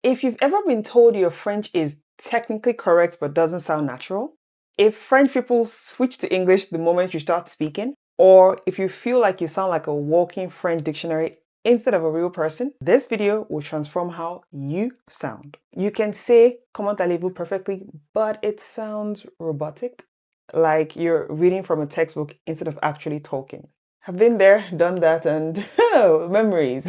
If you've ever been told your French is technically correct but doesn't sound natural, if French people switch to English the moment you start speaking, or if you feel like you sound like a walking French dictionary instead of a real person, this video will transform how you sound. You can say comment allez-vous perfectly, but it sounds robotic, like you're reading from a textbook instead of actually talking. I've been there, done that, and memories.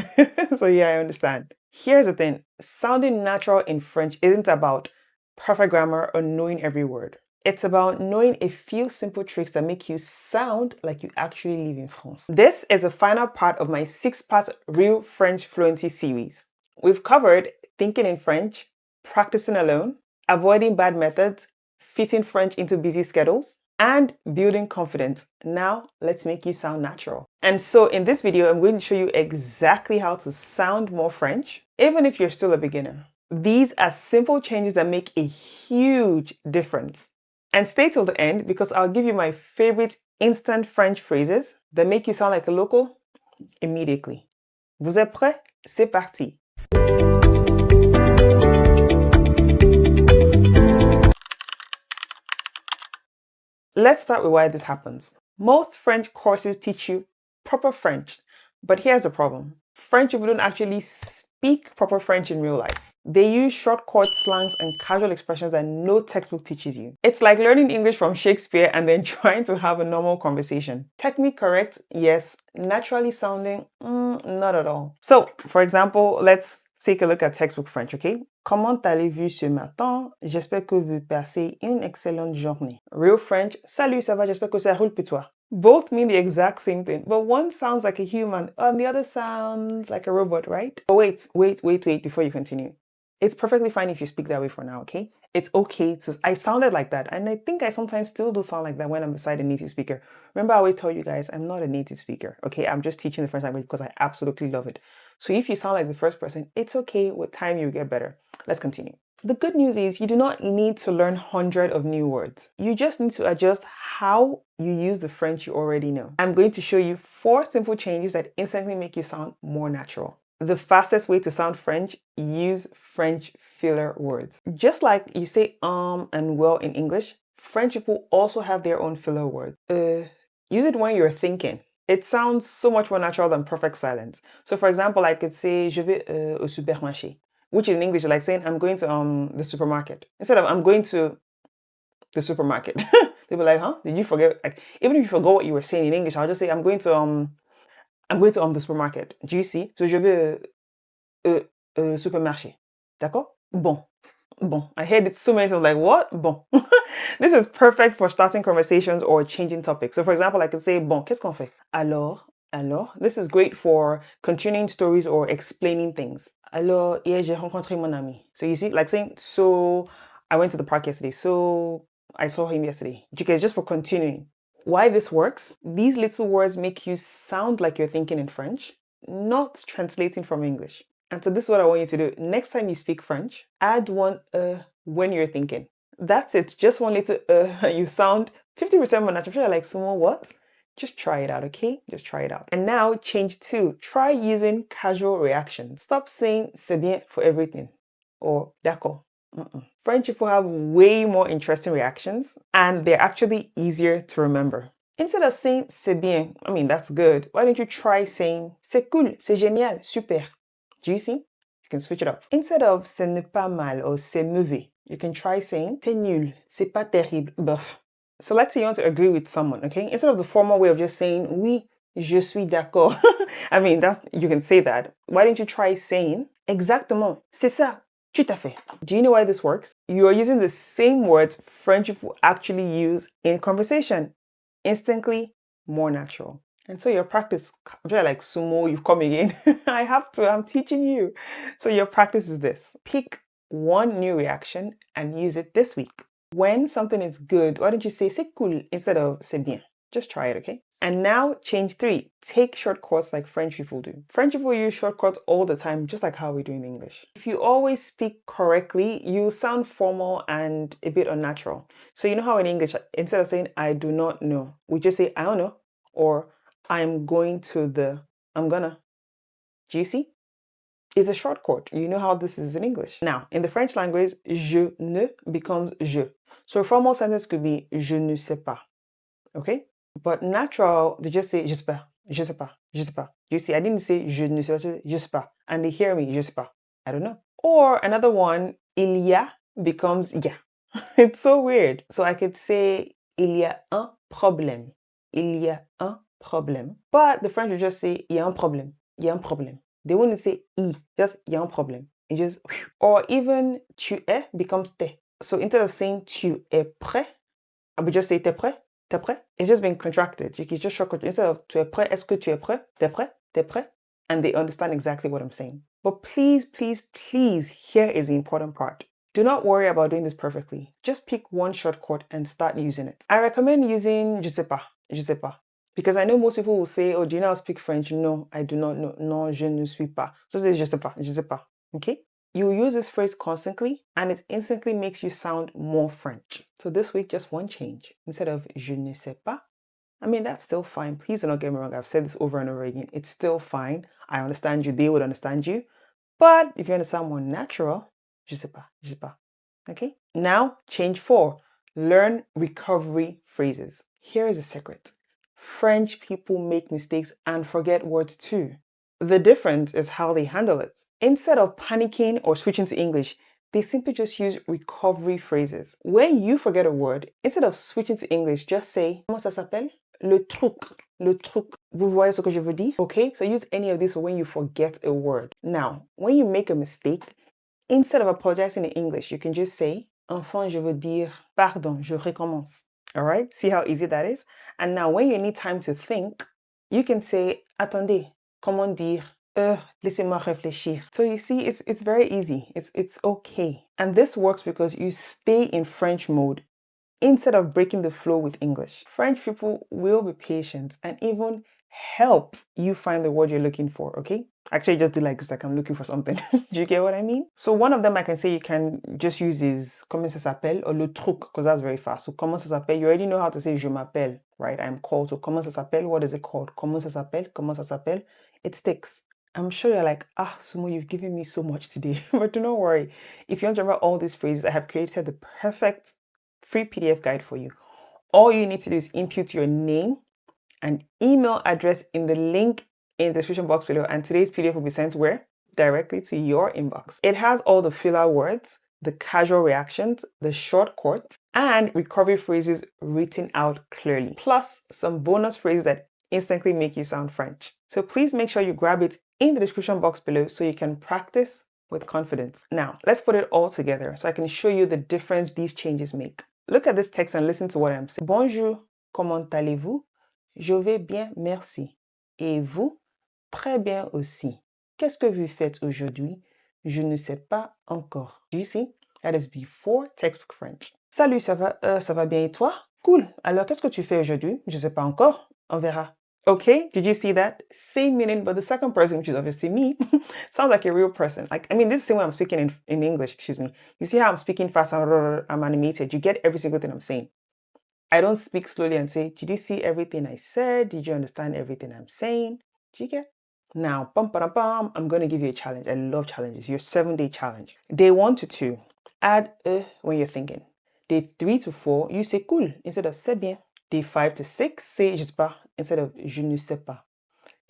So yeah, I understand. Here's the thing, sounding natural in French isn't about perfect grammar or knowing every word. It's about knowing a few simple tricks that make you sound like you actually live in France. This is the final part of my 6-part Real French Fluency series. We've covered thinking in French, practicing alone, avoiding bad methods, fitting French into busy schedules, and building confidence. Now, let's make you sound natural. And so in this video, I'm going to show you exactly how to sound more French, even if you're still a beginner. These are simple changes that make a huge difference. And stay till the end because I'll give you my favorite instant French phrases that make you sound like a local immediately. Vous êtes prêts? C'est parti! Let's start with why this happens. Most French courses teach you proper French, but here's the problem. French people don't actually speak proper French in real life. They use short-cut slangs and casual expressions that no textbook teaches you. It's like learning English from Shakespeare and then trying to have a normal conversation. Technically correct, yes. Naturally sounding, not at all. So, for example, let's take a look at textbook French, okay? Comment allez-vous ce matin? J'espère que vous passez une excellente journée. Real French, salut, ça va, j'espère que ça roule pour toi. Both mean the exact same thing, but one sounds like a human and the other sounds like a robot, right? But wait, before you continue. It's perfectly fine if you speak that way for now, okay? It's okay to, I sounded like that, and I think I sometimes still do sound like that when I'm beside a native speaker. Remember, I always tell you guys, I'm not a native speaker, okay? I'm just teaching the French language because I absolutely love it. So if you sound like the first person, it's okay. With time, you get better. Let's continue. The good news is you do not need to learn hundreds of new words. You just need to adjust how you use the French you already know. I'm going to show you 4 simple changes that instantly make you sound more natural. The fastest way to sound French, use French filler words. Just like you say and well in English, French people also have their own filler words. Use it when you're thinking. It sounds so much more natural than perfect silence. So for example, I could say, je vais au supermarché, which in English is like saying, I'm going to the supermarket. Instead of, I'm going to the supermarket. They'll be like, huh? Did you forget? Like, even if you forgot what you were saying in English, I'll just say, I'm going to the supermarket. Do you see? So je vais supermarché. D'accord? Bon. I heard it so many times, like, what? Bon. This is perfect for starting conversations or changing topics. So for example, I could say, bon, qu'est-ce qu'on fait? Alors. This is great for continuing stories or explaining things. Alors, hier, j'ai rencontré mon ami. So you see, like saying, so I went to the park yesterday. So I saw him yesterday. Okay, it's just for continuing. Why this works? These little words make you sound like you're thinking in French, not translating from English. And so this is what I want you to do. Next time you speak French, add one when you're thinking. That's it. Just one little you sound 50% more natural. You're like, someone what? Just try it out, okay? Just try it out. And now change 2. Try using casual reactions. Stop saying c'est bien for everything or d'accord. French people have way more interesting reactions and they're actually easier to remember. Instead of saying c'est bien, I mean, that's good, why don't you try saying c'est cool, c'est génial, super. Do you see? You can switch it up. Instead of ce n'est pas mal or c'est mauvais, you can try saying c'est nul, c'est pas terrible, bof. So let's say you want to agree with someone, okay? Instead of the formal way of just saying oui, je suis d'accord. I mean, you can say that. Why don't you try saying exactement, c'est ça, tout à fait. Do you know why this works? You are using the same words French people actually use in conversation. Instantly more natural. And so your practice, I'm sure like sumo, you've come again. I have to, I'm teaching you. So your practice is this. Pick one new reaction and use it this week. When something is good, why don't you say c'est cool instead of c'est bien? Just try it, okay? And now change 3. Take shortcuts like French people do. French people use shortcuts all the time, just like how we do in English. If you always speak correctly, you sound formal and a bit unnatural. So you know how in English, instead of saying I do not know, we just say I don't know, or I'm going to I'm gonna. Do you see? It's a short chord. You know how this is in English. Now, in the French language, je ne becomes je. So a formal sentence could be je ne sais pas. Okay? But natural, they just say je sais pas, je sais pas, je sais pas. You see, I didn't say je ne sais pas, je sais pas. And they hear me, je sais pas. I don't know. Or another one, il y a becomes ya. It's so weird. So I could say il y a un problème. Il y a un problème. But the French would just say il y a un problème. Il y a un problème. They wouldn't say I, just il y a un problème. It just, or even tu es becomes te. So instead of saying tu es prêt, I would just say t'es prêt? T'es prêt? It's just been contracted. You can just shortcut. Instead of tu es prêt, est-ce que tu es prêt? T'es prêt? T'es prêt? And they understand exactly what I'm saying. But please, please, please, here is the important part. Do not worry about doing this perfectly. Just pick one shortcut and start using it. I recommend using je sais pas, je sais pas. Because I know most people will say, oh, do you know how to speak French? No, I do not know. Non, je ne suis pas. So say je sais pas, je sais pas. Okay? You use this phrase constantly and it instantly makes you sound more French. So this week, just one change. Instead of je ne sais pas, I mean, that's still fine. Please do not get me wrong. I've said this over and over again. It's still fine. I understand you. They would understand you. But if you want to sound more natural, je sais pas, je sais pas. Okay? Now, change 4. Learn recovery phrases. Here is a secret. French people make mistakes and forget words too. The difference is how they handle it. Instead of panicking or switching to English, they simply just use recovery phrases. When you forget a word, instead of switching to English, just say, comment ça s'appelle? Le truc. Le truc. Vous voyez ce que je veux dire? Okay, so use any of these for when you forget a word. Now, when you make a mistake, instead of apologizing in English, you can just say, enfin, je veux dire, pardon, je recommence. All right, see how easy that is? And now, when you need time to think, you can say, attendez, comment dire, laissez-moi réfléchir. So you see, it's very easy. It's okay. And this works because you stay in French mode instead of breaking the flow with English. French people will be patient and even help you find the word you're looking for, okay? Actually, just do like this, like I'm looking for something. Do you get what I mean? So one of them I can say you can just use is comment ça s'appelle or le truc, because that's very fast. So comment ça s'appelle, you already know how to say je m'appelle, right? I'm called. So comment ça s'appelle, what is it called? Comment ça s'appelle, comment ça s'appelle. It sticks. I'm sure you're like, Sumo, you've given me so much today. But do not worry. If you want to remember all these phrases, I have created the perfect free PDF guide for you. All you need to do is input your name and email address in the link in the description box below, and today's PDF will be sent where? Directly to your inbox. It has all the filler words, the casual reactions, the short quotes, and recovery phrases written out clearly, plus some bonus phrases that instantly make you sound French. So please make sure you grab it in the description box below so you can practice with confidence. Now, let's put it all together so I can show you the difference these changes make. Look at this text and listen to what I'm saying. Bonjour, comment allez-vous? Je vais bien, merci. Et vous? Très bien aussi. Qu'est-ce que vous faites aujourd'hui? Je ne sais pas encore. Do you see? That is before textbook French. Salut, ça va bien et toi? Cool. Alors, qu'est-ce que tu fais aujourd'hui? Je ne sais pas encore. On verra. Okay, did you see that? Same meaning, but the second person, which is obviously me, sounds like a real person. Like, I mean, this is the same way I'm speaking in English, excuse me. You see how I'm speaking fast, I'm animated. You get every single thing I'm saying. I don't speak slowly and say, did you see everything I said? Did you understand everything I'm saying? Do you get? Now, I'm going to give you a challenge. I love challenges. Your 7-day challenge. Day 1 to 2, add when you're thinking. Day 3 to 4, you say cool instead of c'est bien. Day 5 to 6, say je sais pas instead of je ne sais pas.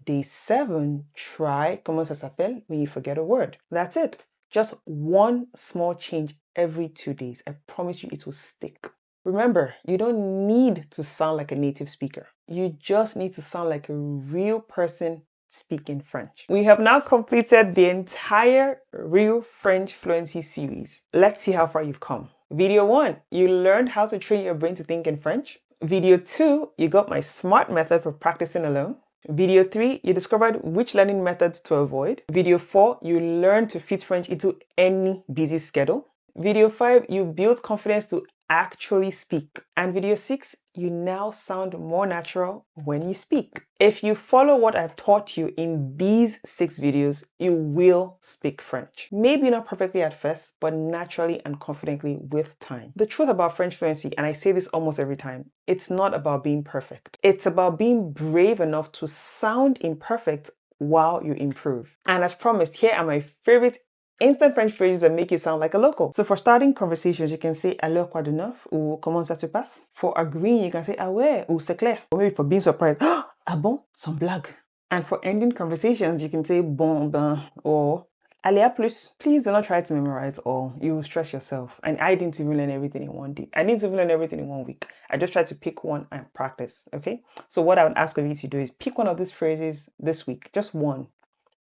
Day 7, try comment ça s'appelle when you forget a word. That's it. Just one small change every 2 days. I promise you it will stick. Remember, you don't need to sound like a native speaker. You just need to sound like a real person speaking French. We have now completed the entire Real French Fluency series. Let's see how far you've come. Video 1, you learned how to train your brain to think in French. Video 2, you got my SMART method for practicing alone. Video 3, you discovered which learning methods to avoid. Video 4, you learned to fit French into any busy schedule. Video 5, you built confidence to actually speak. And video 6, you now sound more natural when you speak. If you follow what I've taught you in these 6 videos, you will speak French. Maybe not perfectly at first, but naturally and confidently with time. The truth about French fluency, and I say this almost every time, it's not about being perfect. It's about being brave enough to sound imperfect while you improve. And as promised, here are my favorite instant French phrases that make you sound like a local. So for starting conversations, you can say alors quoi de neuf ou comment ça se passe. For agreeing, you can say ah ouais ou c'est clair. Or maybe for being surprised, ah bon, sans blague. And for ending conversations, you can say bon ben or allez à plus. Please do not try to memorize all. You will stress yourself. And I didn't even learn everything in one day. I didn't even learn everything in 1 week. I just tried to pick one and practice, okay? So what I would ask of you to do is pick one of these phrases this week, just one.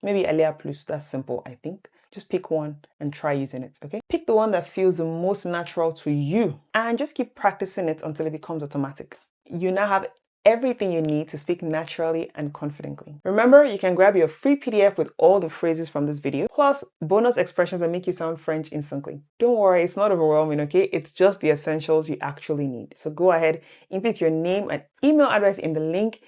Maybe allez à plus, that's simple, I think. Just pick one and try using it, okay? Pick the one that feels the most natural to you and just keep practicing it until it becomes automatic. You now have everything you need to speak naturally and confidently. Remember, you can grab your free PDF with all the phrases from this video, plus bonus expressions that make you sound French instantly. Don't worry, it's not overwhelming, okay? It's just the essentials you actually need. So go ahead, input your name and email address in the link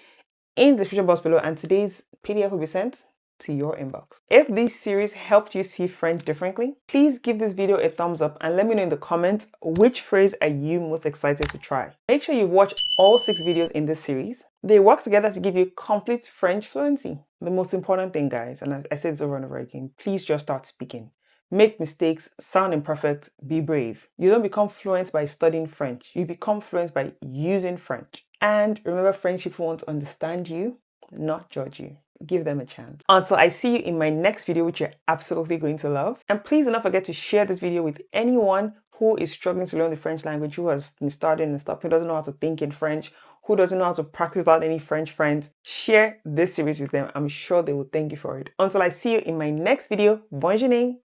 in the description box below, and today's PDF will be sent to your inbox. If this series helped you see French differently, please give this video a thumbs up and let me know in the comments which phrase are you most excited to try. Make sure you watch all 6 videos in this series. They work together to give you complete French fluency. The most important thing, guys, and I say this over and over again, please just start speaking. Make mistakes, sound imperfect, be brave. You don't become fluent by studying French. You become fluent by using French. And remember, French people want to understand you, not judge you. Give them a chance. Until I see you in my next video, which you're absolutely going to love. And please do not forget to share this video with anyone who is struggling to learn the French language, who has been starting and stuff, who doesn't know how to think in French, who doesn't know how to practice without any French friends. Share this series with them. I'm sure they will thank you for it. Until I see you in my next video, bonne journée.